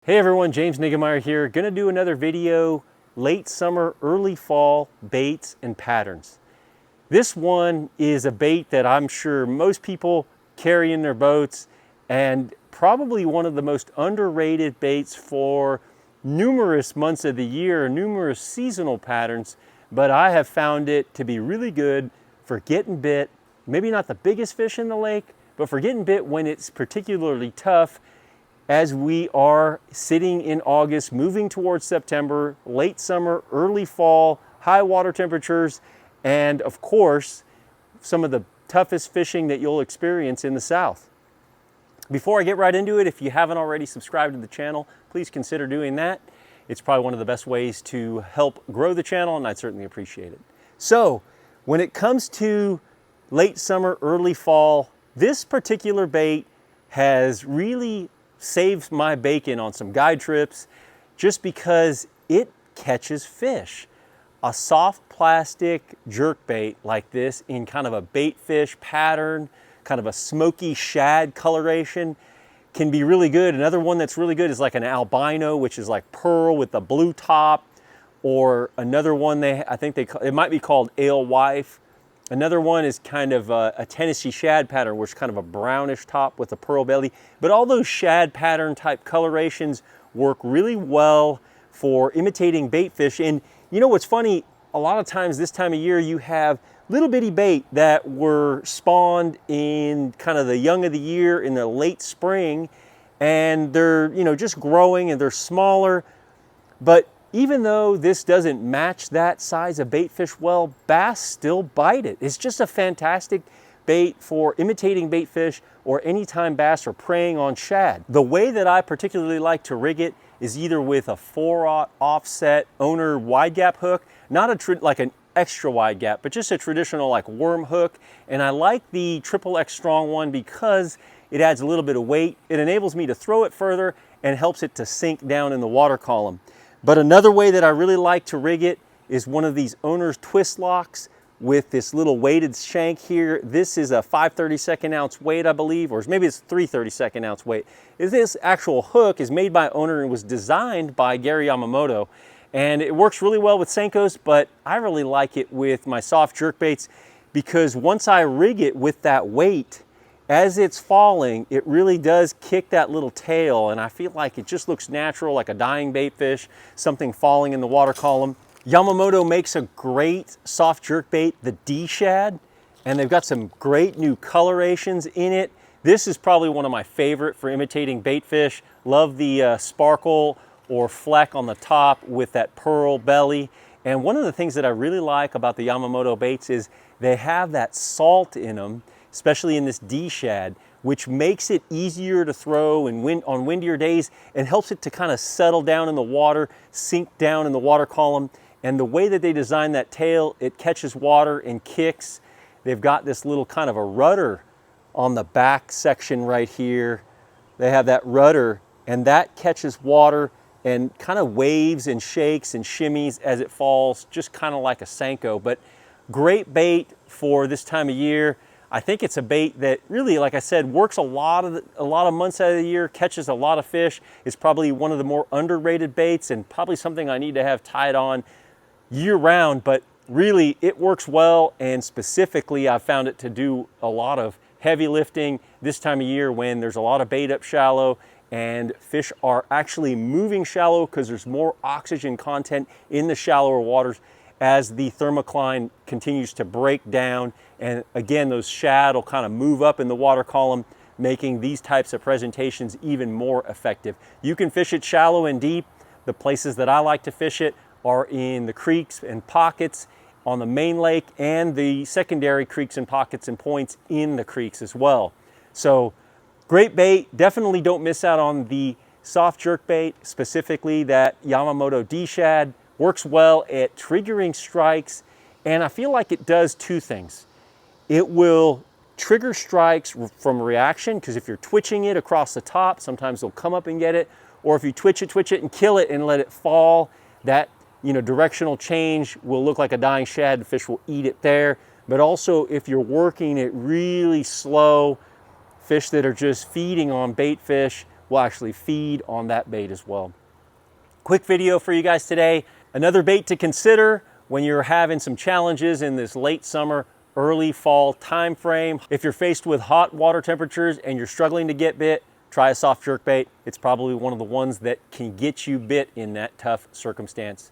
Hey everyone, James Niggemeyer here. Gonna do another video, late summer, early fall baits and patterns. This one is a bait that I'm sure most people carry in their boats and probably one of the most underrated baits for numerous months of the year, numerous seasonal patterns, but I have found it to be really good for getting bit, maybe not the biggest fish in the lake, but for getting bit when it's particularly tough. As we are sitting in August, moving towards September, late summer, early fall, high water temperatures, and of course, some of the toughest fishing that you'll experience in the South. Before I get right into it, if you haven't already subscribed to the channel, please consider doing that. It's probably one of the best ways to help grow the channel, and I'd certainly appreciate it. So, when it comes to late summer, early fall, this particular bait has really saved my bacon on some guide trips just because it catches fish. A soft plastic jerk bait like this in kind of a bait fish pattern, kind of a smoky shad coloration can be really good. Another one that's really good is like an albino, which is like pearl with a blue top, or another one it might be called alewife. Another one is kind of a Tennessee shad pattern, which is kind of a brownish top with a pearl belly. But all those shad pattern type colorations work really well for imitating bait fish. And you know what's funny? A lot of times this time of year you have little bitty bait that were spawned in kind of the young of the year in the late spring, and they're just growing and they're smaller. But even though this doesn't match that size of bait fish well, bass still bite it. It's just a fantastic bait for imitating bait fish or anytime bass are preying on shad. The way that I particularly like to rig it is either with a 4/0 offset owner wide gap hook, not like an extra wide gap, but just a traditional like worm hook. And I like the XXX strong one because it adds a little bit of weight. It enables me to throw it further and helps it to sink down in the water column. But another way that I really like to rig it is one of these owner's twist locks with this little weighted shank here. This is a 5/32 ounce weight, I believe, or maybe it's 3/32 ounce weight. This actual hook is made by owner and was designed by Gary Yamamoto. And it works really well with Senkos, but I really like it with my soft jerk baits because once I rig it with that weight, as it's falling, it really does kick that little tail, and I feel like it just looks natural, like a dying bait fish, something falling in the water column. Yamamoto makes a great soft jerk bait, the Dshad, and they've got some great new colorations in it. This is probably one of my favorite for imitating bait fish. Love the sparkle or fleck on the top with that pearl belly. And one of the things that I really like about the Yamamoto baits is they have that salt in them, especially in this Dshad, which makes it easier to throw on windier days and helps it to kind of settle down in the water, sink down in the water column. And the way that they design that tail, it catches water and kicks. They've got this little kind of a rudder on the back section right here. They have that rudder, and that catches water and kind of waves and shakes and shimmies as it falls, just kind of like a Senko. But great bait for this time of year. I think it's a bait that really, like I said, works a lot of months out of the year, catches a lot of fish. It's probably one of the more underrated baits and probably something I need to have tied on year round, but really it works well, and specifically I found it to do a lot of heavy lifting this time of year when there's a lot of bait up shallow and fish are actually moving shallow because there's more oxygen content in the shallower waters as the thermocline continues to break down. And again, those shad will kind of move up in the water column, making these types of presentations even more effective. You can fish it shallow and deep. The places that I like to fish it are in the creeks and pockets on the main lake and the secondary creeks and pockets and points in the creeks as well. So great bait. Definitely don't miss out on the soft jerk bait, specifically that Yamamoto Dshad. Works well at triggering strikes, and I feel like it does two things. It will trigger strikes from reaction, because if you're twitching it across the top, sometimes they'll come up and get it, or if you twitch it and kill it and let it fall, that directional change will look like a dying shad. The fish will eat it there. But also if you're working it really slow, fish that are just feeding on bait fish will actually feed on that bait as well. Quick video for you guys today. Another bait to consider when you're having some challenges in this late summer, early fall time frame. If you're faced with hot water temperatures and you're struggling to get bit, try a soft jerk bait. It's probably one of the ones that can get you bit in that tough circumstance.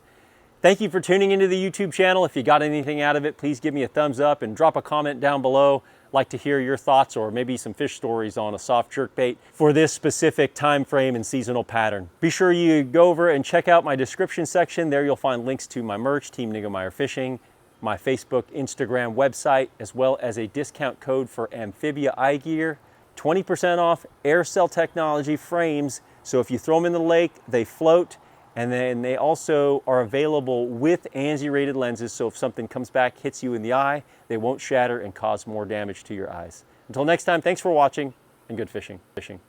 Thank you for tuning into the YouTube channel. If you got anything out of it, please give me a thumbs up and drop a comment down below. I'd like to hear your thoughts or maybe some fish stories on a soft jerk bait for this specific time frame and seasonal pattern. Be sure you go over and check out my description section. There you'll find links to my merch, Team Niggemeyer Fishing, my Facebook, Instagram, website, as well as a discount code for Amphibia eye gear. 20% off air cell technology frames. So if you throw them in the lake, they float. And then they also are available with ANSI rated lenses, so if something comes back, hits you in the eye, they won't shatter and cause more damage to your eyes. Until next time, thanks for watching and good fishing.